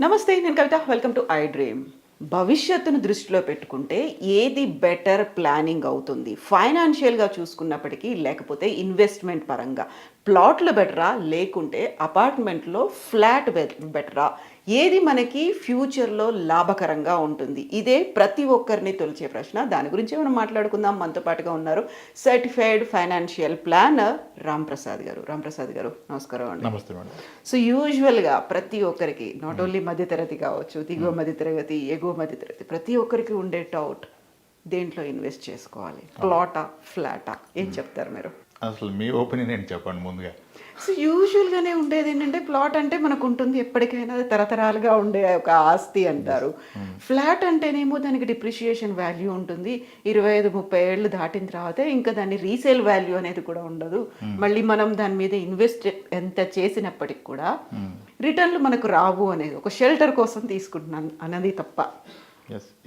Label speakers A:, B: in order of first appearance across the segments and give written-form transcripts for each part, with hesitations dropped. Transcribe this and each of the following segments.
A: నమస్తే, నేను Kavitha. Welcome to I Dream. భవిష్యత్తును దృష్టిలో పెట్టుకుంటే ఏది బెటర్ ప్లానింగ్ అవుతుంది? ఫైనాన్షియల్గా చూసుకున్నప్పటికీ, లేకపోతే ఇన్వెస్ట్మెంట్ పరంగా ప్లాట్లు బెటరా, లేకుంటే అపార్ట్మెంట్లో ఫ్లాట్ బెటరా? ఏది మనకి ఫ్యూచర్లో లాభకరంగా ఉంటుంది? ఇదే ప్రతి ఒక్కరిని తొలిచే ప్రశ్న. దాని గురించి మనం మాట్లాడుకుందాం. మనతో పాటుగా ఉన్నారు సర్టిఫైడ్ ఫైనాన్షియల్ ప్లానర్ రాంప్రసాద్ గారు. రాంప్రసాద్ గారు, నమస్కారం అండి.
B: నమస్తే మేడం.
A: సో యూజువల్గా ప్రతి ఒక్కరికి, నాట్ ఓన్లీ మధ్యతరగతి కావచ్చు, దిగువ మధ్యతరగతి, ఎగువ మధ్యతరగతి, ప్రతి ఒక్కరికి ఉండే డౌట్, దేంట్లో ఇన్వెస్ట్ చేసుకోవాలి? ప్లాటా, ఫ్లాటా? ఏం చెప్తారు మీరు?
B: అసలు మీ ఒపీనియన్ ఏంటి చెప్పండి ముందుగా.
A: సో యూజువల్గానే ఉండేది ఏంటంటే, ప్లాట్ అంటే మనకు ఉంటుంది ఎప్పటికైనా, అది తరతరాలుగా ఉండే ఒక ఆస్తి అంటారు. ఫ్లాట్ అంటేనేమో దానికి డిప్రిషియేషన్ వాల్యూ ఉంటుంది. 25-30 ఏళ్ళు దాటిన తర్వాత ఇంకా దాన్ని రీసేల్ వాల్యూ అనేది కూడా ఉండదు. మళ్ళీ మనం దాని మీద ఇన్వెస్ట్ ఎంత చేసినప్పటికి కూడా రిటర్న్లు మనకు రావు అనేది ఒక షెల్టర్ కోసం తీసుకుంటున్నాను అన్నది తప్ప.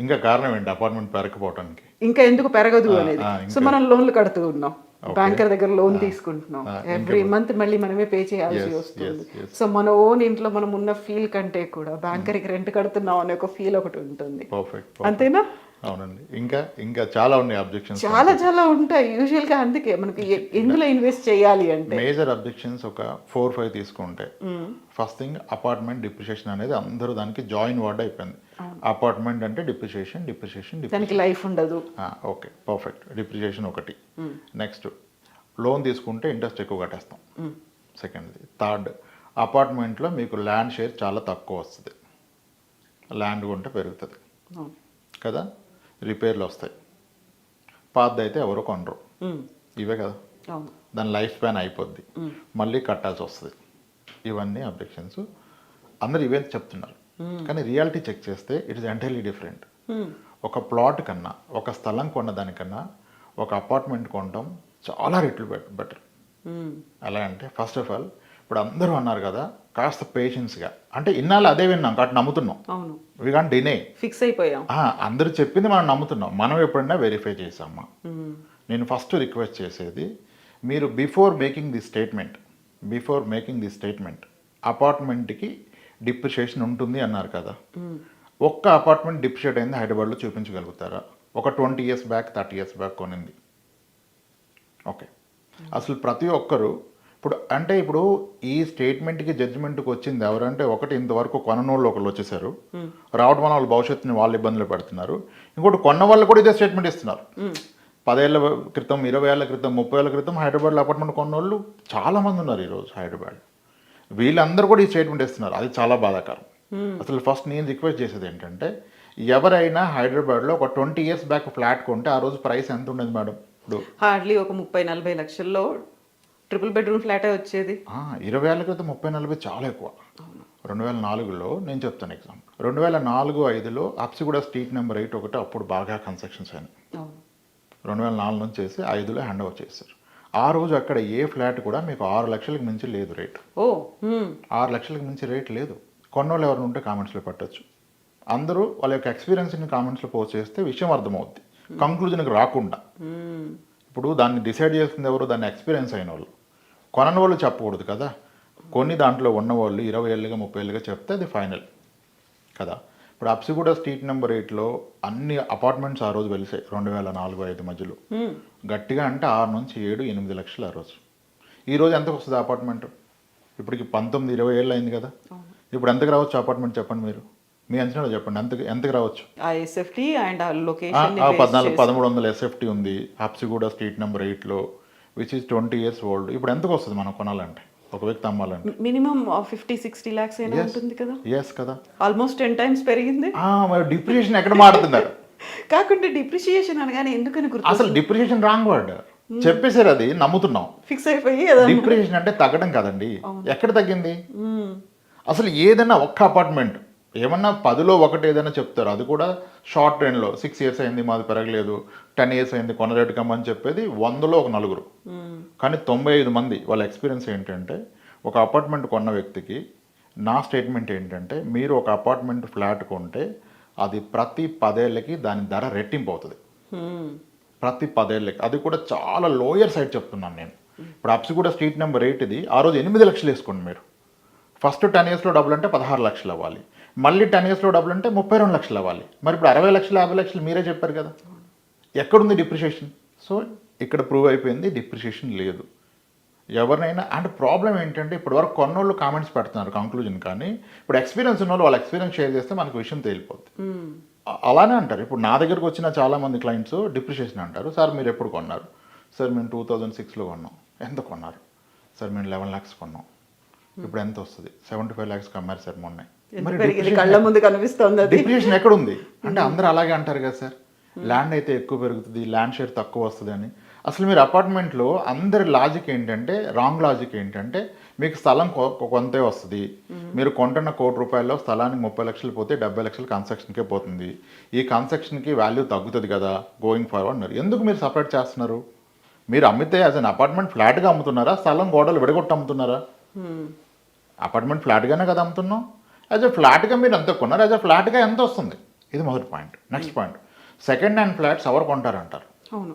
B: ఇంకా కారణం ఏంటి అపార్ట్మెంట్ పెరగకపోవటానికి?
A: ఇంకా ఎందుకు పెరగదు అనేది. సో మనం లోన్లు కడుతూ ఉన్నాం, బ్యాంకర్ దగ్గర లోన్ తీసుకుంటున్నాం, ఎవ్రీ మంత్ మళ్ళీ మనమే పే చేయాల్సి వస్తుంది. సో మన ఓన్ ఇంట్లో మనం ఉన్న ఫీల్ కంటే కూడా బ్యాంకర్కి రెంట్ కడుతున్నాం అనే ఒక ఫీల్ ఒకటి ఉంటుంది. అంతేనా?
B: అవునండి. ఇంకా ఇంకా చాలా ఉన్నాయి అబ్జెక్షన్స్,
A: చాలా ఉంటాయి యూజువల్గా. అందుకే మనకి ఎందులో ఇన్వెస్ట్ చేయాలి అంటే
B: మేజర్ అబ్జెక్షన్స్ ఒక 4-5 తీసుకుంటే, ఫస్ట్ థింగ్ అపార్ట్మెంట్ డిప్రిషియేషన్ అనేది అందరూ దానికి జాయిన్ వర్డ్ అయిపోయింది. అపార్ట్మెంట్ అంటే డిప్రిషియేషన్,
A: దానికి లైఫ్ ఉండదు.
B: Okay, perfect. డిప్రిషియేషన్ ఒకటి. నెక్స్ట్, లోన్ తీసుకుంటే ఇంట్రెస్ట్ ఎక్కువ కట్టేస్తాం. సెకండ్ది. థర్డ్, అపార్ట్మెంట్లో మీకు ల్యాండ్ షేర్ చాలా తక్కువ వస్తుంది. ల్యాండ్ కొంటే పెరుగుతుంది కదా, రిపేర్లు వస్తాయి. పాతది అయితే ఎవరో కొనరు, ఇవే కదా. దాని లైఫ్ స్పాన్ అయిపోద్ది, మళ్ళీ కట్టాల్సి వస్తుంది. ఇవన్నీ అబ్జెక్షన్స్. అందరు ఇవే చెప్తున్నారు, కానీ రియాలిటీ చెక్ చేస్తే ఇట్ ఇస్ ఎంటైర్లీ డిఫరెంట్. ఒక ప్లాట్ కన్నా, ఒక స్థలం కొన్నదానికన్నా ఒక అపార్ట్మెంట్ కొనడం చాలా రెట్లు బెటర్. ఎలా అంటే, ఫస్ట్ ఆఫ్ ఆల్ ఇప్పుడు అందరూ అన్నారు కదా, కాస్త పేషెన్స్గా, అంటే ఇన్నాళ్ళు అదే విన్నాం కాబట్టి నమ్ముతున్నాం. వి కాంట్ డినే, ఫిక్స్ అయిపోయాం. అందరూ చెప్పింది మనం నమ్ముతున్నాం. మనం ఎప్పుడైనా వెరిఫై చేసామా? నేను ఫస్ట్ రిక్వెస్ట్ చేసేది, మీరు బిఫోర్ మేకింగ్ ది స్టేట్మెంట్ అపార్ట్మెంట్కి డిప్రిషియేషన్ ఉంటుంది అన్నారు కదా, ఒక్క అపార్ట్మెంట్ డిప్రిషియేట్ అయింది హైదరాబాద్లో చూపించగలుగుతారా? ఒక 20 years బ్యాక్, 30 years బ్యాక్ కొనింది. ఓకే, అసలు ప్రతి ఒక్కరు ఇప్పుడు ఈ స్టేట్మెంట్కి జడ్జిమెంట్కి వచ్చింది ఎవరంటే, ఒకటి ఇంతవరకు కొననోళ్ళు ఒకళ్ళు వచ్చేసారు, రావడం వల్ల వాళ్ళ భవిష్యత్తుని వాళ్ళు ఇబ్బందులు పెడుతున్నారు. ఇంకోటి, కొన్న వాళ్ళు కూడా ఇదే స్టేట్మెంట్ ఇస్తున్నారు. 10 ఏళ్ల క్రితం, 20 ఏళ్ల క్రితం, 30 ఏళ్ల క్రితం హైదరాబాద్లో అపార్ట్మెంట్ కొన్నోళ్ళు చాలామంది ఉన్నారు ఈరోజు హైదరాబాద్. వీళ్ళందరూ కూడా ఈ స్టేట్మెంట్ ఇస్తున్నారు. అది చాలా బాధాకరం. అసలు ఫస్ట్ నేను రిక్వెస్ట్ చేసేది ఏంటంటే, ఎవరైనా హైదరాబాద్లో ఒక 20 years బ్యాక్ ఫ్లాట్ కొంటే ఆ రోజు ప్రైస్ ఎంత ఉండేది మేడం? ఇప్పుడు
A: హార్డ్లీ ఒక 30-40 లక్షల్లో ట్రిపుల్ బెడ్రూమ్ ఫ్లాటే వచ్చేది.
B: 20 ఏళ్ల క్రితం 30-40 చాలా ఎక్కువ. 2004లో నేను చెప్తాను ఎగ్జాంపుల్. 2004-05లో అప్సిగూడ స్ట్రీట్ నెంబర్ 8 ఒకటి అప్పుడు బాగా కన్స్ట్రక్షన్స్ అయినాయి. 2004 నుంచి చేసి 5లో హ్యాండ్ ఓవర్ చేశారు. ఆ రోజు అక్కడ ఏ ఫ్లాట్ కూడా మీకు 6 లక్షలకు మించి లేదు రేటు. 6 లక్షలకు మించి రేట్ లేదు. కొన్నోళ్ళు ఎవరు ఉంటే కామెంట్స్లో పెట్టచ్చు. అందరూ వాళ్ళ యొక్క ఎక్స్పీరియన్స్ని కామెంట్స్లో పోస్ట్ చేస్తే విషయం అర్థమవుద్ది, కంక్లూజన్కి రాకుండా. ఇప్పుడు దాన్ని డిసైడ్ చేస్తుంది ఎవరు? దాన్ని ఎక్స్పీరియన్స్ అయిన వాళ్ళు. కొనని వాళ్ళు చెప్పకూడదు కదా. కొన్ని దాంట్లో ఉన్నవాళ్ళు 20 ఏళ్ళుగా 30 ఏళ్ళుగా చెప్తే అది ఫైనల్ కదా. ఇప్పుడు అప్సిగూడ స్ట్రీట్ నెంబర్ 8లో అన్ని అపార్ట్మెంట్స్ ఆ రోజు వెలిసాయి 2004-05 మధ్యలో. గట్టిగా అంటే 6 నుంచి 7-8 లక్షలు ఆ రోజు. ఈరోజు ఎంతకు వస్తుంది అపార్ట్మెంట్? ఇప్పటికి 19-20 ఏళ్ళు అయింది కదా. ఇప్పుడు ఎంతకు రావచ్చు అపార్ట్మెంట్ చెప్పండి మీరు? మీ అంచనాలో చెప్పండి, ఎంతకు రావచ్చు? 1300 ఎస్ఎఫ్టీ ఉంది అప్సిగూడ స్ట్రీట్ నెంబర్ 8లో, విచ్ ఈస్ 20 years ఓల్డ్. ఇప్పుడు ఎంతకు వస్తుంది మనం కొనాలంటే, ఒక వ్యక్తి అమ్మాలంటే?
A: మినిమం 50-60 lakhs అయినా ఉంటుంది కదా.
B: ఎస్ కదా,
A: ఆల్మోస్ట్ 10 times పెరిగింది.
B: డిప్రిషియేషన్ ఎక్కడ మారుతున్నారు?
A: కాకుంటే డిప్రిషియేషన్ అనగానే ఎందుకని గుర్తు?
B: అసలు డిప్రిషియేషన్ రాంగ్ వర్డ్ చెప్పేసారు, అది నమ్ముతున్నాం.
A: ఫిక్స్ అయిపోయి
B: డిప్రిషియేషన్ అంటే తగ్గడం కదండి. ఎక్కడ తగ్గింది? అసలు ఏదైనా ఒక్క అపార్ట్మెంట్ ఏమన్నా 10లో 1 ఏదైనా చెప్తారు, అది కూడా షార్ట్ ట్రెండ్లో 6 years అయింది మాది పెరగలేదు, 10 years అయింది కొన రేటు కమ్మని చెప్పేది 100లో 1 నలుగురు. కానీ 95 మంది వాళ్ళ ఎక్స్పీరియన్స్ ఏంటంటే, ఒక అపార్ట్మెంట్ కొన్న వ్యక్తికి నా స్టేట్మెంట్ ఏంటంటే, మీరు ఒక అపార్ట్మెంట్ ఫ్లాట్ కొంటే అది ప్రతి 10 ఏళ్ళకి దాని ధర రెట్టింపు అవుతుంది. ప్రతి 10 ఏళ్ళకి. అది కూడా చాలా లోయర్ సైడ్ చెప్తున్నాను నేను. ఇప్పుడు అప్సిగూడ స్ట్రీట్ నెంబర్ 8 ఇది ఆ రోజు 8 లక్షలు వేసుకోండి మీరు. ఫస్ట్ 10 yearsలో డబ్బులు అంటే 16 లక్షలు అవ్వాలి. మళ్ళీ 10 ఇయర్స్లో డబ్బులు అంటే 32 లక్షలు అవ్వాలి. మరి ఇప్పుడు 60 లక్షలు 50 లక్షలు మీరే చెప్పారు కదా, ఎక్కడుంది డిప్రిషియేషన్? సో ఇక్కడ ప్రూవ్ అయిపోయింది డిప్రిషియేషన్ లేదు. ఎవరినైనా అంటే ప్రాబ్లం ఏంటంటే ఇప్పటివరకు కొన్నోళ్ళు కామెంట్స్ పెడుతున్నారు కంక్లూజన్, కానీ ఇప్పుడు ఎక్స్పీరియన్స్ ఉన్న వాళ్ళ ఎక్స్పీరియన్స్ షేర్ చేస్తే మనకు విషయం తేలిపోద్ది. అలానే అంటారు. ఇప్పుడు నా దగ్గరకు వచ్చిన చాలామంది క్లయింట్స్ డిప్రిషియేషన్ అంటారు. సార్ మీరు ఎప్పుడు కొన్నారు? సార్ మేము 2006లో కొన్నాం. ఎంత కొన్నారు? సార్ మేము 11 lakhs కొన్నాం. ఇప్పుడు ఎంత వస్తుంది? 75 lakhs అమ్మారు సార్ మొన్న. మరి
A: కళ్ళ ముందు కనిపిస్తుంది అది.
B: డిప్రిషియేషన్ ఎక్కడ ఉంది అంటే అందరూ అలాగే అంటారు కదా సార్, ల్యాండ్ అయితే ఎక్కువ పెరుగుతుంది, ల్యాండ్ షేర్ తక్కువ వస్తుంది అని. అసలు మీరు అపార్ట్మెంట్లో అందరి లాజిక్ ఏంటంటే, రాంగ్ లాజిక్ ఏంటంటే, మీకు స్థలం కొంతే వస్తుంది, మీరు కొంటున్న ₹1,00,00,000 స్థలానికి 30 లక్షలు పోతే 70 లక్షలు కన్స్ట్రక్షన్కే పోతుంది, ఈ కన్స్ట్రక్షన్కి వాల్యూ తగ్గుతుంది కదా గోయింగ్ ఫార్వర్డ్ అన్నారు. ఎందుకు మీరు సపరేట్ చేస్తున్నారు? మీరు అమ్మితే యాజ్ అన్ అపార్ట్మెంట్ ఫ్లాట్గా అమ్ముతున్నారా, స్థలం గోడలు విడగొట్టి అమ్ముతున్నారా? అపార్ట్మెంట్ ఫ్లాట్గానే కదా అమ్ముతున్నాం. యాజ్ అ ఫ్లాట్గా మీరు ఎంత కొన్నారు, యాజ్ అ ఫ్లాట్గా ఎంత వస్తుంది? ఇది మొదటి point. Next point, second hand flats ఎవరు కొంటారంటారు.
A: అవును,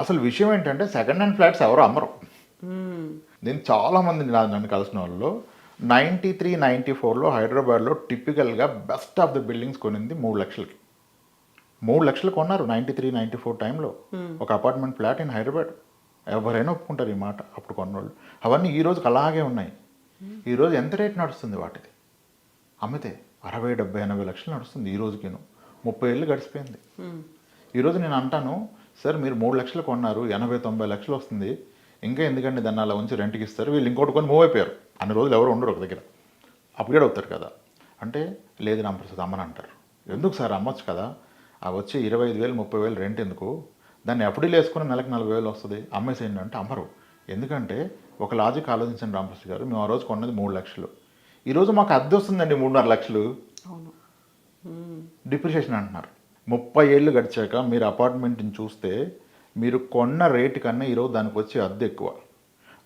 B: అసలు విషయం ఏంటంటే సెకండ్ హ్యాండ్ ఫ్లాట్స్ ఎవరు అమ్మరు. నేను చాలామంది నన్ను కలిసిన వాళ్ళు 93, 94లో హైదరాబాద్లో టిపికల్గా బెస్ట్ ఆఫ్ ద బిల్డింగ్స్ కొనింది 3 లక్షలకి. 3 లక్షలు కొన్నారు 93, 94 టైంలో ఒక అపార్ట్మెంట్ ఫ్లాట్ ఇన్ హైదరాబాద్. ఎవరైనా ఒప్పుకుంటారు ఈ మాట, అప్పుడు కొన్నోళ్ళు. అవన్నీ ఈ రోజుకి అలాగే ఉన్నాయి. ఈరోజు ఎంత రేట్ నడుస్తుంది వాటిది? అమ్మితే 60, 70, 80 లక్షలు నడుస్తుంది ఈ రోజుకిను. 30 ఏళ్ళు గడిచిపోయింది. ఈరోజు నేను అంటాను, సార్ మీరు 3 లక్షలు కొన్నారు, 80, 90 లక్షలు వస్తుంది, ఇంకా ఎందుకంటే దాన్ని అలా ఉంచి రెంట్కి ఇస్తారు, వీళ్ళు ఇంకోటి కొని మూవ్ అయిపోయారు, అన్ని రోజులు ఎవరు ఉండరు ఒక దగ్గర, అప్గ్రేడ్ అవుతారు కదా అంటే, లేదు రామప్రసాద్ అమ్మని అంటారు. ఎందుకు సార్ అమ్మొచ్చు కదా, ఆ వచ్చి 25,000, 30,000 రెంట్ ఎందుకు, దాన్ని ఎఫ్డీలు వేసుకుని నెలకు 40,000 వస్తుంది, అమ్మేసేయండి అంటే అమ్మరు. ఎందుకంటే ఒక లాజిక్ ఆలోచించండి రామప్రసాద్ గారు, మేము ఆ రోజు కొన్నది 3 లక్షలు, ఈరోజు మాకు అద్దె వస్తుందండి 3.5 లక్షలు. డిప్రిషియేషన్ అంటున్నారు. 30 ఏళ్ళు గడిచాక మీరు అపార్ట్మెంట్ని చూస్తే మీరు కొన్న రేటు కన్నా ఈరోజు దానికి వచ్చే అద్దె ఎక్కువ.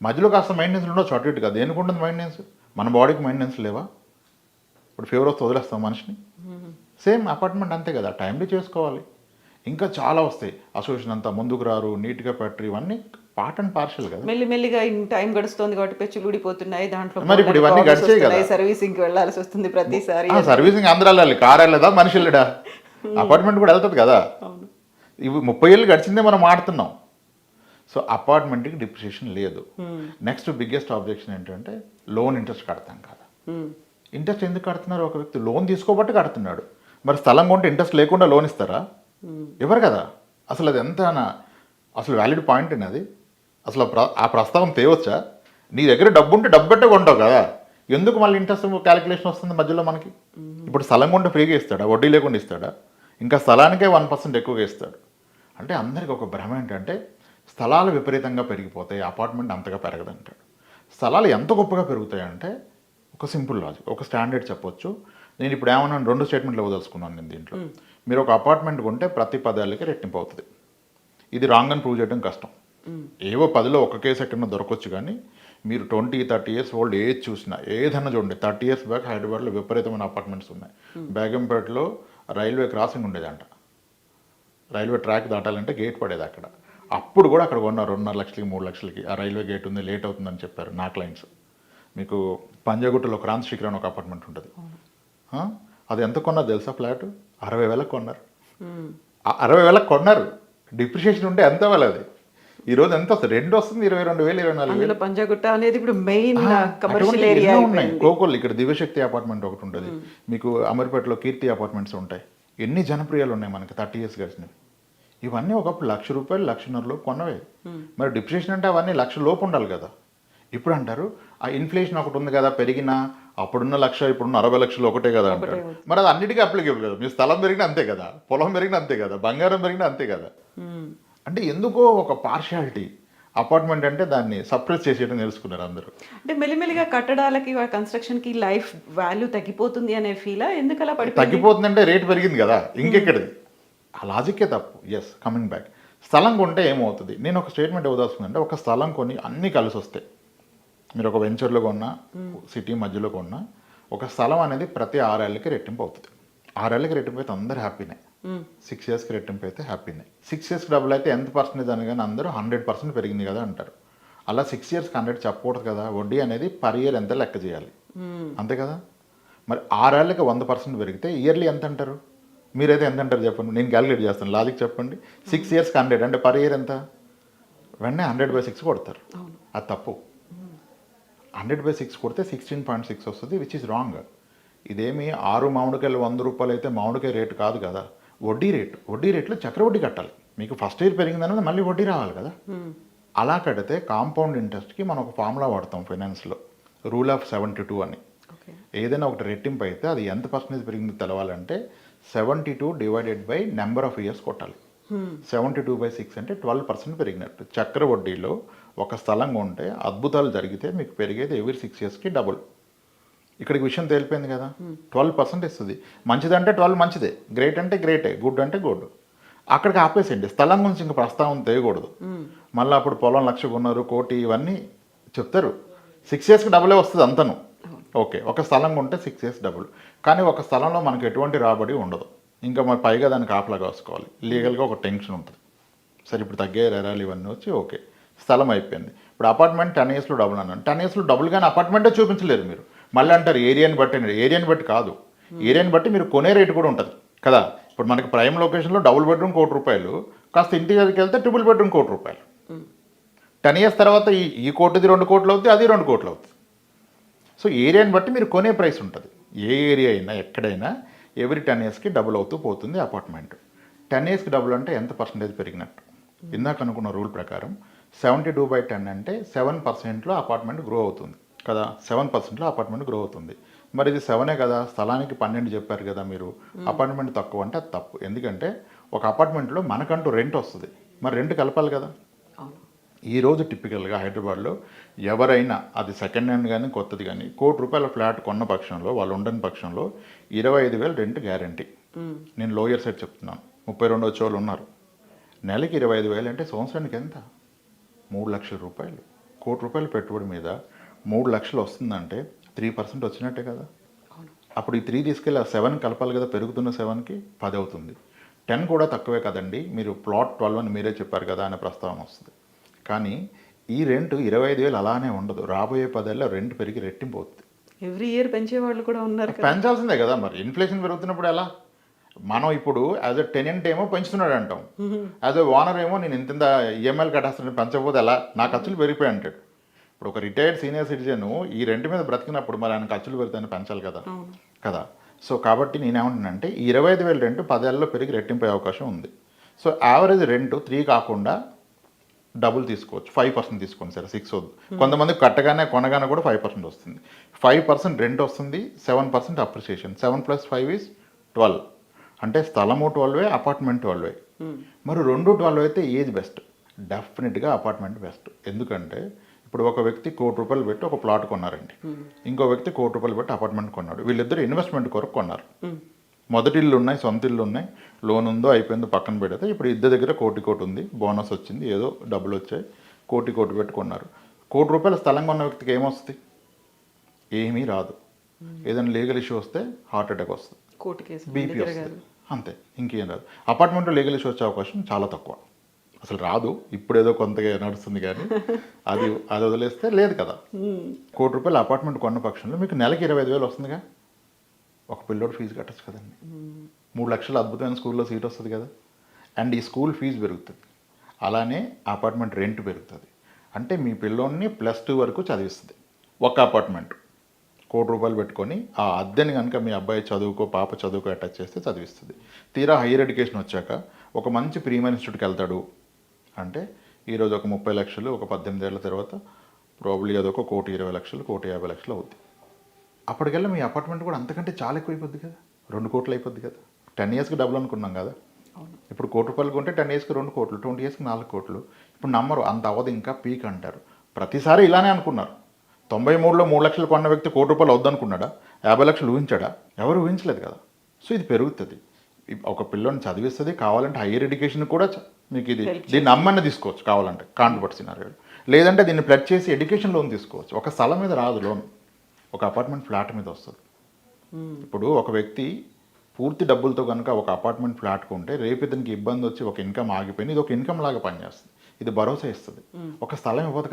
B: మధ్యలో కాస్త మెయింటెనెన్స్ ఉండొచ్చు, అటు ఇటు కదా, దేనికి ఉంటుంది మెయింటెనెన్స్? మన బాడీకి మెయింటెనెన్స్ లేవా? ఇప్పుడు ఫీవర్ వస్తే వదిలేస్తాం మనిషిని. సేమ్ అపార్ట్మెంట్ అంతే కదా, టైంలీ చేసుకోవాలి. ఇంకా చాలా వస్తాయి, అసోసియేషన్ అంతా ముందుకు రారు, నీట్గా పెట్టరు, ఇవన్నీ పార్ట్ అండ్ పార్షల్ కదా.
A: మెల్లిమెల్లిగా టైం గడుస్తుంది కాబట్టి పెచ్చులు ఊడిపోతున్నాయి, దాంట్లో
B: మరి ఇప్పుడు ఇవన్నీ గడిచాయి కదా,
A: సర్వీసింగ్కి వెళ్ళాల్సి వస్తుంది ప్రతిసారి.
B: సర్వీసింగ్ అందరూ వెళ్ళాలి, కారు వెళ్ళదా మనిషి వెళ్ళడా, అపార్ట్మెంట్ కూడా వెళ్తుంది కదా. ఇవి 30 ఏళ్ళు గడిచిందే మనం ఆడుతున్నాం. సో అపార్ట్మెంట్కి డిప్రిషియేషన్ లేదు. నెక్స్ట్ బిగ్గెస్ట్ ఆబ్జెక్షన్ ఏంటంటే లోన్ ఇంట్రెస్ట్ కడతాం కదా. ఇంట్రెస్ట్ ఎందుకు కడుతున్నారు? ఒక వ్యక్తి లోన్ తీసుకోబట్టి కడుతున్నాడు. మరి స్థలం కొంటే ఇంట్రెస్ట్ లేకుండా లోన్ ఇస్తారా? ఎవరు కదా. అసలు అది ఎంత అసలు వ్యాలిడ్ పాయింట్ అది. అసలు ఆ ప్రస్తావన తేవచ్చా? నీ దగ్గర డబ్బు ఉంటే డబ్బు పెట్టే కొంటావు కదా, ఎందుకు మళ్ళీ ఇంట్రెస్ట్ క్యాలిక్యులేషన్ వస్తుంది మధ్యలో మనకి? ఇప్పుడు స్థలం కొంటే ఫ్రీగా ఇస్తాడా, వడ్డీ లేకుండా ఇస్తాడా? ఇంకా స్థలానికే 1% ఎక్కువగా ఇస్తాడు. అంటే అందరికీ ఒక భ్రమ ఏంటంటే స్థలాలు విపరీతంగా పెరిగిపోతాయి, అపార్ట్మెంట్ అంతగా పెరగదంటాడు. స్థలాలు ఎంత గొప్పగా పెరుగుతాయంటే ఒక సింపుల్ లాజిక్, ఒక స్టాండర్డ్ చెప్పొచ్చు. నేను ఇప్పుడు ఏమన్నా 2 స్టేట్మెంట్లు ఇవ్వదలుచుకున్నాను నేను దీంట్లో. మీరు ఒక అపార్ట్మెంట్ కొంటే ప్రతి 10 ఏళ్ళకి రెట్టింపు అవుతుంది. ఇది రాంగ్ అని ప్రూవ్ చేయడం కష్టం. ఏవో 10లో ఒక కేసు ఎక్కడన్నా దొరకవచ్చు, కానీ మీరు 20, 30 ఇయర్స్ ఓల్డ్ ఏజ్ చూసినా ఏదన్నా చూడండి. 30 ఇయర్స్ బ్యాక్ హైదరాబాద్లో విపరీతమైన అపార్ట్మెంట్స్ ఉన్నాయి. బేగంపేటలో రైల్వే క్రాసింగ్ ఉండేదంట, రైల్వే ట్రాక్ దాటాలంటే గేట్ పడేది అక్కడ. అప్పుడు కూడా అక్కడ కొన్నారు 2.5 లక్షలకి 3 లక్షలకి. ఆ రైల్వే గేట్ ఉంది, లేట్ అవుతుందని చెప్పారు నా క్లయింట్స్. మీకు పంజాగుట్టలో క్రాంతి శిఖర్ అని ఒక అపార్ట్మెంట్ ఉంటుంది, అది ఎంత కొన్నారు తెలుసా? ఫ్లాట్ 60,000 కొన్నారు. 60,000 కొన్నారు. డిప్రిషియేషన్ ఉంటే ఎంత వాళ్ళు అది ఈరోజు ఎంత వస్తుంది? రెంట్ వస్తుంది 22,000, 24,000.
A: పంజాగుట్ట అనేది ఇప్పుడు మెయిన్ కమర్షియల్ ఏరియా
B: ఉన్నాయి. కోకోల్ ఇక్కడ దివ్యశక్తి అపార్ట్మెంట్ ఒకటి ఉంటుంది, మీకు అమర్పేటలో కీర్తి అపార్ట్మెంట్స్ ఉంటాయి. ఎన్ని జనప్రియాలు ఉన్నాయి మనకి 30 ఇయర్స్ గడిచినవి. ఇవన్నీ ఒకప్పుడు ₹1,00,000, ₹1,50,000 కొన్నవే. మరి డిప్రిషియేషన్ అంటే అవన్నీ ₹1,00,000 ఉండాలి కదా. ఇప్పుడు అంటారు ఆ ఇన్ఫ్లేషన్ ఒకటి ఉంది కదా పెరిగినా, అప్పుడున్న 1,00,000 ఇప్పుడున్న 60 లక్షలు ఒకటే కదా అంటారు. మరి అది అన్నిటికీ అప్లికేబుల్ కదా. మీ స్థలం పెరిగినా అంతే కదా, పొలం పెరిగినా అంతే కదా, బంగారం పెరిగినా అంతే కదా. అంటే ఎందుకో ఒక పార్షియాలిటీ. అపార్ట్మెంట్ అంటే దాన్ని సప్రెస్ చేసేయడం తెలుసుకున్నారు అందరూ.
A: అంటే మెల్లిమెల్లిగా కట్టడాలకి కన్స్ట్రక్షన్కి లైఫ్ వాల్యూ తగ్గిపోతుంది అనే ఫీలా? ఎందుకు అలా
B: తగ్గిపోతుందంటే రేట్ పెరిగింది కదా, ఇంకెక్కడిది? ఆ లాజిక్కే తప్పు. Yes, coming back. స్థలం కొంటే ఏమవుతుంది? నేను ఒక స్టేట్మెంట్ ఇవ్వదలుచుకుందంటే, ఒక స్థలం కొని అన్నీ కలిసి వస్తాయి. మీరు ఒక వెంచర్లో కొన్నా, సిటీ మధ్యలో కొన్నా, ఒక స్థలం అనేది ప్రతి 6 ఏళ్ళకి రెట్టింపు అవుతుంది. 6 ఏళ్ళకి రెట్టింపు అయితే అందరూ హ్యాపీనే. 6 ఇయర్స్కి రెట్టింపు అయితే హ్యాపీనే. 6 ఇయర్స్కి డబ్బులు అయితే ఎంత పర్సెంటేజ్ అని కానీ అందరూ 100% పెరిగింది కదా అంటారు. అలా 6 ఇయర్స్కి 100 చెప్పకూడదు కదా. వడ్డీ అనేది పర్ ఇయర్ ఎంత లెక్క చేయాలి, అంతే కదా. మరి 6 ఏళ్ళకి 100% పెరిగితే ఇయర్లీ ఎంత అంటారు? మీరైతే ఎంత అంటారు చెప్పండి, నేను క్యాలిక్యులేట్ చేస్తాను, లాజిక్ చెప్పండి. 6 ఇయర్స్కి 100 అంటే పర్ ఇయర్ ఎంత? వెంటనే 100/6 కొడతారు. అది తప్పు. 100/6 కొడితే 16.6 వస్తుంది, విచ్ ఇస్ రాంగ్. ఇదేమి 6 మామిడికాయలు 100 రూపాయలు అయితే మామిడికాయ రేటు కాదు కదా, వడ్డీ రేటు. వడ్డీ రేట్లో చక్రవడ్డీ కట్టాలి. మీకు ఫస్ట్ ఇయర్ పెరిగిందన్నది మళ్ళీ వడ్డీ రావాలి కదా. అలా కడితే కాంపౌండ్ ఇంట్రెస్ట్కి మనం ఒక ఫార్ములా వాడతాం ఫైనాన్స్లో, రూల్ ఆఫ్ 72 అని. ఏదైనా ఒకటి రెట్టింపు అయితే అది ఎంత పర్సెంటేజ్ పెరిగిందో తెలవాలంటే 72 divided by number of years కొట్టాలి. 72/6 అంటే 12% పెరిగినట్టు. చక్ర వడ్డీలో ఒక స్థలం కొంటే అద్భుతాలు జరిగితే మీకు పెరిగేది ఎవ్రీ 6 ఇయర్స్కి డబుల్. ఇక్కడికి విషయం తేలిపోయింది కదా. 12% ఇస్తుంది. మంచిదంటే 12 మంచిదే, గ్రేట్ అంటే గ్రేటే, గుడ్ అంటే గుడ్. అక్కడికి ఆపేసేయండి, స్థలం గురించి ఇంకా ప్రస్తావన తేయకూడదు. మళ్ళీ అప్పుడు పొలం 1,00,000 కొన్నారు, 1 కోటి, ఇవన్నీ చెప్తారు. 6 ఇయర్స్కి డబులే వస్తుంది అంతను. ఓకే, ఒక స్థలం కొంటే 6 ఇయర్స్ డబుల్. కానీ ఒక స్థలంలో మనకు ఎటువంటి రాబడి ఉండదు, ఇంకా మరి పైగా దాన్ని కాపలా కాసుకోవాలి, లీగల్గా ఒక టెన్షన్ ఉంటుంది. సరే ఇప్పుడు తగ్గే ఎరాలు ఇవన్నీ వచ్చి ఓకే, స్థలం అయిపోయింది. ఇప్పుడు అపార్ట్మెంట్ 10 ఇయర్స్లో డబుల్ అన్నాను. 10 ఇయర్స్లో డబుల్ కానీ అపార్ట్మెంటే చూపించలేరు మీరు. మళ్ళీ అంటారు ఏరియాని బట్టి. ఏరియాని బట్టి కాదు, ఏరియాని బట్టి మీరు కొనే రేటు కూడా ఉంటుంది కదా. ఇప్పుడు మనకి ప్రైమ్ లొకేషన్లో డబుల్ బెడ్రూమ్ 1 కోటి రూపాయలు, కాస్త ఇంటి దగ్గరికి వెళ్తే ట్రిపుల్ బెడ్రూమ్ 1 కోటి రూపాయలు. 10 ఇయర్స్ తర్వాత ఈ కోటిది 2 కోట్లు అవుతుంది, అది 2 కోట్లు అవుతుంది. సో ఏరియాని బట్టి మీరు కొనే ప్రైస్ ఉంటుంది. ఏ ఏరియా అయినా ఎక్కడైనా ఎవ్రీ 10 ఇయర్స్కి డబుల్ అవుతూ పోతుంది అపార్ట్మెంట్. 10 ఇయర్స్కి డబుల్ అంటే ఎంత పర్సెంటేజ్ పెరిగినట్టు? ఇందాక అనుకున్న రూల్ ప్రకారం 72/10 అంటే 7%లో అపార్ట్మెంట్ గ్రో అవుతుంది కదా. 7%లో అపార్ట్మెంట్ గ్రో అవుతుంది. మరి ఇది 7 కదా, స్థలానికి 12 చెప్పారు కదా మీరు. అపార్ట్మెంట్ తక్కువ అంటే అది తప్పు. ఎందుకంటే ఒక అపార్ట్మెంట్లో మనకంటూ రెంట్ వస్తుంది, మరి రెంట్ కలపాలి కదా. ఈరోజు టిపికల్గా హైదరాబాద్లో ఎవరైనా అది సెకండ్ హ్యాండ్ కానీ కొత్తది కానీ 1 కోటి రూపాయల ఫ్లాట్ కొన్న పక్షంలో, వాళ్ళు ఉండని పక్షంలో 25,000 రెంట్ గ్యారంటీ. నేను లోయర్ సైడ్ చెప్తున్నాను, 32 వచ్చేవాళ్ళు ఉన్నారు. నెలకి 25,000 అంటే సంవత్సరానికి ఎంత? 3 లక్షల రూపాయలు. 1 కోటి రూపాయల పెట్టుబడి మీద 3 లక్షలు వస్తుందంటే 3% వచ్చినట్టే కదా. అప్పుడు ఈ 3 తీసుకెళ్ళి ఆ 7 కలపాలి కదా, పెరుగుతున్న 7కి 10 అవుతుంది. 10 కూడా తక్కువే కదండి, మీరు ప్లాట్ 12 అని మీరే చెప్పారు కదా అనే ప్రస్తావన వస్తుంది. కానీ ఈ రెంట్ 25,000 అలానే ఉండదు, రాబోయే 10 ఏళ్ళలో రెంట్ పెరిగి రెట్టింపు అవుతుంది.
A: ఎవ్రీ ఇయర్ పెంచే వాళ్ళు కూడా ఉన్నారు.
B: పెంచాల్సిందే కదా, మరి ఇన్ఫ్లేషన్ పెరుగుతున్నప్పుడు ఎలా? మనం ఇప్పుడు యాజ్ ఎ టెనెంట్ ఏమో పెంచుతున్నాడు అంటాం, యాజ్ ఎ ఓనర్ ఏమో నేను ఇంత ఈఎంఐలు కట్టేస్తాను, పెంచకపోతే ఎలా, నా ఖర్చులు పెరిగిపోయి అంటాడు. ఇప్పుడు ఒక రిటైర్డ్ సీనియర్ సిటిజన్ ఈ రెంట్ మీద బ్రతికినప్పుడు మరి ఆయన ఖర్చులు పెరిగితే పెంచాలి కదా కదా. సో కాబట్టి నేనేమంటున్నానంటే 25,000 రెంట్ 10 ఏళ్ళలో పెరిగి రెట్టింపే అవకాశం ఉంది. సో యావరేజ్ రెంట్ 3 కాకుండా డబుల్ తీసుకోవచ్చు, 5% తీసుకోండి, సరే 6 వద్దు. కొంతమంది కట్టగానే కొనగానే కూడా 5% వస్తుంది. 5% రెంట్ వస్తుంది, 7% అప్రిసియేషన్. 7 + 5 = 12. అంటే స్థలము 12, అపార్ట్మెంట్ 12. మరి 2 12 అయితే ఏది బెస్ట్? డెఫినెట్గా అపార్ట్మెంట్ బెస్ట్. ఎందుకంటే ఇప్పుడు ఒక వ్యక్తి 1 కోటి రూపాయలు పెట్టి ఒక ప్లాట్ కొన్నారండి, ఇంకో వ్యక్తి 1 కోటి రూపాయలు పెట్టి అపార్ట్మెంట్ కొన్నాడు. వీళ్ళిద్దరు ఇన్వెస్ట్మెంట్ కొరకు కొన్నారు. మొదటి ఇల్లు ఉన్నాయి, సొంత ఇల్లు ఉన్నాయి, లోన్ ఉందో అయిపోయిందో పక్కన పెడితే ఇప్పుడు ఇద్దరి దగ్గర 1 కోటి ఉంది, బోనస్ వచ్చింది, ఏదో డబ్బులు వచ్చాయి, 1 కోటి పెట్టుకున్నారు. 1 కోటి రూపాయల స్థలం కొన్న వ్యక్తికి ఏమొస్తుంది? ఏమీ రాదు. ఏదైనా లీగల్ ఇష్యూ వస్తే హార్ట్ అటాక్ వస్తుంది, బీపీ వస్తుంది, అంతే, ఇంకేం రాదు. అపార్ట్మెంట్లో లీగల్ ఇష్యూ వచ్చే అవకాశం చాలా తక్కువ, అసలు రాదు. ఇప్పుడు ఏదో కొంతగా నడుస్తుంది కానీ అది వదిలేస్తే లేదు కదా. 1 కోటి రూపాయల అపార్ట్మెంట్ కొన్న పక్షంలో మీకు నెలకి 25,000 వస్తుందిగా. ఒక పిల్లోడు ఫీజు కట్టచ్చు కదండి. 3 లక్షల అద్భుతమైన స్కూల్లో సీట్ వస్తుంది కదా. అండ్ ఈ స్కూల్ ఫీజు పెరుగుతుంది, అలానే అపార్ట్మెంట్ రెంట్ పెరుగుతుంది. అంటే మీ పిల్లోడిని +2 వరకు చదివిస్తుంది ఒక అపార్ట్మెంట్. 1 కోటి రూపాయలు పెట్టుకొని ఆ అద్దెని కనుక మీ అబ్బాయి చదువుకో, పాప చదువుకో అటాచ్ చేస్తే చదివిస్తుంది. తీరా హైయర్ ఎడ్యుకేషన్ వచ్చాక ఒక మంచి ప్రీమియర్ ఇన్స్టిట్యూట్కి వెళ్తాడు అంటే ఈరోజు ఒక 30 లక్షలు, ఒక 18 ఏళ్ళ తర్వాత ప్రాబ్లీ అదొక 1,20,00,000, 1,50,00,000 అవుద్ది. అప్పటికల్లా మీ అపార్ట్మెంట్ కూడా అంతకంటే చాలా ఎక్కువ అయిపోద్ది కదా, 2 కోట్లు అయిపోద్ది కదా. 10 ఇయర్స్కి డబుల్ అనుకున్నాం కదా. ఇప్పుడు 1 కోటి రూపాయలు కొంటే 10 ఇయర్స్కి 2 కోట్లు, 20 ఇయర్స్కి 4 కోట్లు. ఇప్పుడు నమ్మరు, అంత అవ్వదు, ఇంకా పీక్ అంటారు. ప్రతిసారి ఇలానే అనుకున్నారు. 93లో 3 లక్షలు కొన్న వ్యక్తి 1 కోటి రూపాయలు వద్దనుకున్నాడా? 50 లక్షలు ఊహించాడా? ఎవరు ఊహించలేదు కదా. సో ఇది పెరుగుతుంది. ఒక పిల్లని చదివిస్తుంది, కావాలంటే హైయర్ ఎడ్యుకేషన్ కూడా మీకు ఇది దీన్ని అమ్మని తీసుకోవచ్చు కావాలంటే, కాంట్రవర్ట్ సినారియో. లేదంటే దీన్ని ప్లడ్ చేసి ఎడ్యుకేషన్ లోన్ తీసుకోవచ్చు. ఒక స్థలం మీద రాదు లోన్, ఒక అపార్ట్మెంట్ ఫ్లాట్ మీద వస్తుంది. ఇప్పుడు ఒక వ్యక్తి పూర్తి డబ్బులతో కనుక ఒక అపార్ట్మెంట్ ఫ్లాట్ కొంటే రేపు ఇతనికి ఇబ్బంది వచ్చి ఒక ఇన్కమ్ ఆగిపోయింది, ఇది ఒక ఇన్కమ్ లాగా పనిచేస్తుంది, ఇది భరోసా ఇస్తుంది. ఒక స్థలం ఇవ్వదు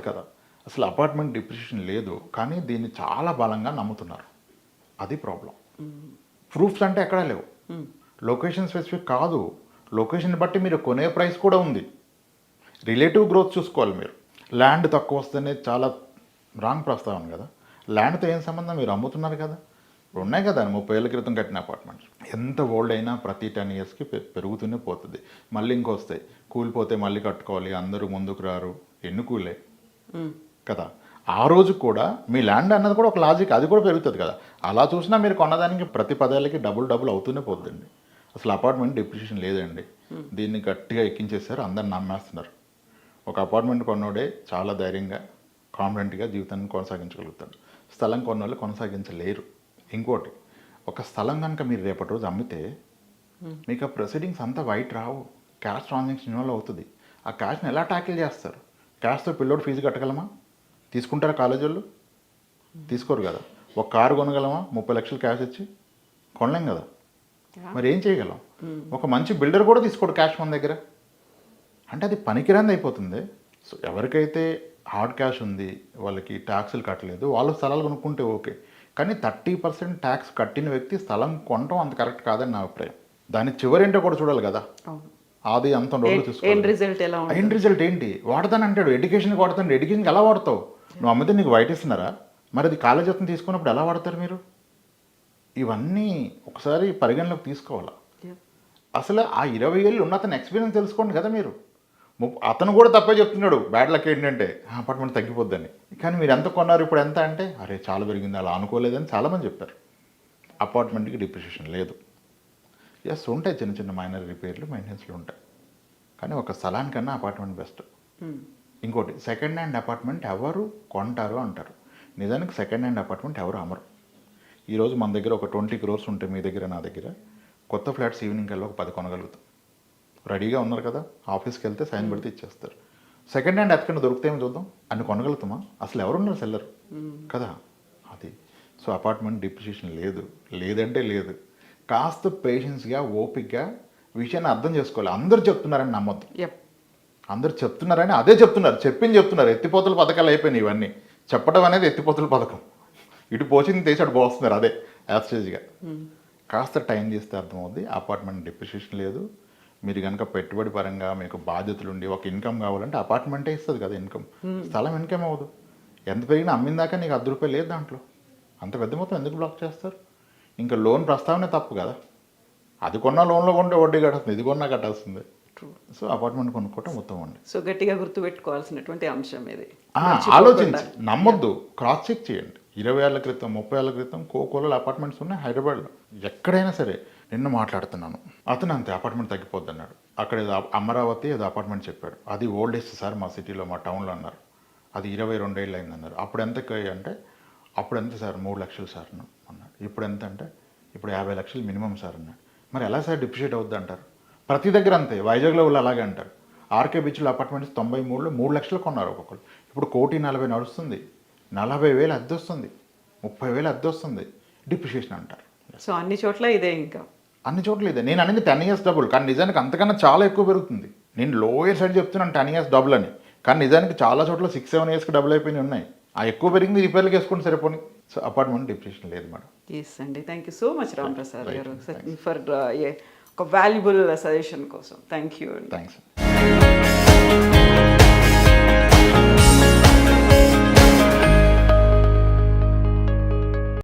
B: కదా. అసలు అపార్ట్మెంట్ డిప్రిషియేషన్ లేదు, కానీ దీన్ని చాలా బలంగా నమ్ముతున్నారు. అది ప్రాబ్లం. ప్రూఫ్స్ అంటే ఎక్కడా లేవు. లొకేషన్ స్పెసిఫిక్ కాదు, లొకేషన్ బట్టి మీరు కొనే ప్రైస్ కూడా ఉంది. రిలేటివ్ గ్రోత్ చూసుకోవాలి మీరు. ల్యాండ్ తక్కువ వస్తేనే చాలా రాంగ్ ప్రస్తావన కదా. ల్యాండ్తో ఏం సంబంధం, మీరు అమ్ముతున్నారు కదా. ఇప్పుడు ఉన్నాయి కదా 30 ఏళ్ళ క్రితం కట్టిన అపార్ట్మెంట్స్, ఎంత ఓల్డ్ అయినా ప్రతి 10 ఇయర్స్కి పెరుగుతూనే పోతుంది. మళ్ళీ ఇంకొస్తాయి, కూలిపోతే మళ్ళీ కట్టుకోవాలి, అందరూ ముందుకు రారు, ఎన్ని కూలే కదా. ఆ రోజు కూడా మీ ల్యాండ్ అన్నది కూడా ఒక లాజిక్, అది కూడా పెరుగుతుంది కదా. అలా చూసినా మీరు కొన్నదానికి ప్రతి 10 ఏళ్ళకి డబుల్ అవుతూనే పోతుందండి. అసలు అపార్ట్మెంట్ డిప్రిషియేషన్ లేదండి. దీన్ని గట్టిగా ఎక్కించేస్తారు, అందరు నమ్మేస్తున్నారు. ఒక అపార్ట్మెంట్ కొన్నోడే చాలా ధైర్యంగా కాన్ఫిడెంట్గా జీవితాన్ని కొనసాగించగలుగుతాడు. స్థలం కొన్నోళ్ళు కొనసాగించలేరు. ఇంకోటి, ఒక స్థలం కనుక మీరు రేపటి రోజు అమ్మితే మీకు ఆ ప్రొసీడింగ్స్ అంతా వైట్ రావు, క్యాష్ ట్రాన్సాక్షన్ ఇన్వాల్వ్ అవుతుంది. ఆ క్యాష్ని ఎలా ట్యాకిల్ చేస్తారు? క్యాష్తో పిల్లోడు ఫీజు కట్టగలమా? తీసుకుంటారా కాలేజీ వాళ్ళు? తీసుకోరు కదా. ఒక కారు కొనగలమా 30 లక్షలు క్యాష్ ఇచ్చి? కొనలేం కదా. మరి ఏం చేయగలం? ఒక మంచి బిల్డర్ కూడా తీసుకోడు క్యాష్ మన దగ్గర. అంటే అది పనికిరాంది అయిపోతుంది. సో ఎవరికైతే హార్డ్ క్యాష్ ఉంది, వాళ్ళకి ట్యాక్సులు కట్టలేదు, వాళ్ళు స్థలాలు కొనుక్కుంటే ఓకే. కానీ 30% ట్యాక్స్ కట్టిన వ్యక్తి స్థలం కొనడం అంత కరెక్ట్ కాదని నా అభిప్రాయం. దాని చివరేంటో కూడా చూడాలి కదా. అది అంత రోజులు చూసుకోవాలి. ఎండ్ రిజల్ట్ ఏంటి? వాడతాను అంటాడు, ఎడ్యుకేషన్కి వాడతాను. ఎడ్యుకేషన్కి ఎలా వాడతావు? నువ్వు అమ్మితే నీకు వైట్ ఇస్తున్నారా? మరి అది కాలేజ్ అతను తీసుకున్నప్పుడు ఎలా వాడతారు మీరు? ఇవన్నీ ఒకసారి పరిగణలోకి తీసుకోవాలా. అసలు ఆ 20 ఏళ్ళు ఉన్న అతని ఎక్స్పీరియన్స్ తెలుసుకోండి కదా మీరు. అతను కూడా తప్పే చెప్తున్నాడు. బ్యాడ్ లక్ ఏంటంటే అపార్ట్మెంట్ తగ్గిపోద్దని. కానీ మీరు ఎంత కొన్నారు, ఇప్పుడు ఎంత అంటే అరే చాలా పెరిగింది, అలా అనుకోలేదని చాలామంది చెప్పారు. అపార్ట్మెంట్కి డిప్రిషియేషన్ లేదు. ఎస్ ఉంటాయి, చిన్న చిన్న మైనర్ రిపేర్లు, మెయింటెనెన్స్లు ఉంటాయి. కానీ ఒక స్థలానికన్నా అపార్ట్మెంట్ బెస్ట్. ఇంకోటి, సెకండ్ హ్యాండ్ అపార్ట్మెంట్ ఎవరు కొంటారు అంటారు. నిజానికి సెకండ్ హ్యాండ్ అపార్ట్మెంట్ ఎవరు అమ్మరు. ఈరోజు మన దగ్గర ఒక 20 crores ఉంటే మీ దగ్గర, నా దగ్గర కొత్త ఫ్లాట్స్ ఈవినింగ్ కల్లా ఒక 10 కొనగలుగుతాం. రెడీగా ఉన్నారు కదా, ఆఫీస్కి వెళ్తే సైన్ పెడితే ఇచ్చేస్తారు. సెకండ్ హ్యాండ్ ఎక్కడ దొరుకుతాయేమో చూద్దాం, అన్ని కొనగలుగుతామా? అసలు ఎవరున్నారు సెల్లర్ కదా. అది సో అపార్ట్మెంట్ డిప్రిషియేషన్ లేదంటే లేదు. కాస్త పేషెన్స్గా ఓపిక్గా విషయాన్ని అర్థం చేసుకోవాలి. అందరూ చెప్తున్నారని నమ్మొద్దు. అందరూ చెప్తున్నారని అదే చెప్తున్నారు. ఎత్తిపోతల పథకాలు అయిపోయినాయి ఇవన్నీ. చెప్పడం అనేది ఎత్తిపోతల పథకం. ఇటు పోచింది తీసి అటు పోస్తున్నారు, అదే యాస్టేజ్గా. కాస్త టైం చేస్తే అర్థమవుద్ది. అపార్ట్మెంట్ డిప్రిషియేషన్ లేదు. మీరు కనుక పెట్టుబడి పరంగా మీకు బాధ్యతలు ఉండి ఒక ఇన్కమ్ కావాలంటే అపార్ట్మెంటే ఇస్తుంది కదా ఇన్కమ్. స్థలం ఇన్కమ్ అవ్వదు. ఎంత పెరిగినా అమ్మిందాక నీకు 10 రూపాయలు లేదు దాంట్లో. అంత పెద్ద మొత్తం ఎందుకు బ్లాక్ చేస్తారు? ఇంకా లోన్ ప్రస్తావనే తప్పు కదా. అది కొన్నా లోన్లో కొంటే వడ్డీ కట్టాల్సింది, ఇది కొన్నా కట్టాల్సిందే. సో అపార్ట్మెంట్ కొనుక్కోవటం ఉత్తమం అండి.
A: సో గట్టిగా గుర్తుపెట్టుకోవాల్సినటువంటి అంశం ఇది.
B: ఆలోచించి నమ్మొద్దు, క్రాస్ చెక్ చేయండి. 20 ఏళ్ల క్రితం 30 ఏళ్ల క్రితం కోకోలలో అపార్ట్మెంట్స్ ఉన్నాయి హైదరాబాద్లో. ఎక్కడైనా సరే. నిన్న మాట్లాడుతున్నాను, అతను అంతే అపార్ట్మెంట్ తగ్గిపోద్ది అన్నాడు. అక్కడ ఏదో అమరావతి ఏదో అపార్ట్మెంట్ చెప్పాడు. అది ఓల్డెస్ట్ సార్ మా సిటీలో, మా టౌన్లో అన్నారు. అది 22 ఏళ్ళు అయింది అన్నారు. అప్పుడు ఎంత అంటే అప్పుడు ఎంత సార్ 3 లక్షలు సార్ అన్నాడు. ఇప్పుడు ఎంత అంటే ఇప్పుడు 50 లక్షలు మినిమం సార్ అన్నాడు. మరి ఎలా సార్ డిప్రిషియేట్ అవుద్ది అంటారు? ప్రతి దగ్గర అంతే. వైజాగ్లో వాళ్ళు అలాగే అంటారు. ఆర్కే బీచ్లో అపార్ట్మెంట్స్ 93లో 3 లక్షలు కొన్నారు ఒక్కొక్కరు. ఇప్పుడు 1,40,00,000 నడుస్తుంది, 40,000 అద్దె వస్తుంది, 30,000 అద్దె వస్తుంది. డిప్రిషియేషన్ అంటారు.
A: సో అన్ని చోట్ల ఇదే, ఇంకా
B: అన్ని చోట్ల ఇదే. నేను అనేది 10 years డబుల్, కానీ నిజానికి అంతకన్నా చాలా ఎక్కువ పెరుగుతుంది. నేను లోయర్ సైడ్ చెప్తున్నాను 10 years డబుల్ అని, కానీ నిజానికి చాలా చోట్ల 6-7 yearsకి డబుల్ అయిపోయినాయి ఉన్నాయి. ఆ ఎక్కువ పెరిగింది రిపేర్లకు వేసుకుంటే సరిపోయి. సో అపార్ట్మెంట్ డిప్రిషియేషన్ లేదు మేడం.
A: ఎస్ అండి, thank you so much Ram Prasad గారు ఫర్ ఒక వాల్యుబుల్ సజెషన్ కోసం. Thank you.
B: థ్యాంక్స్.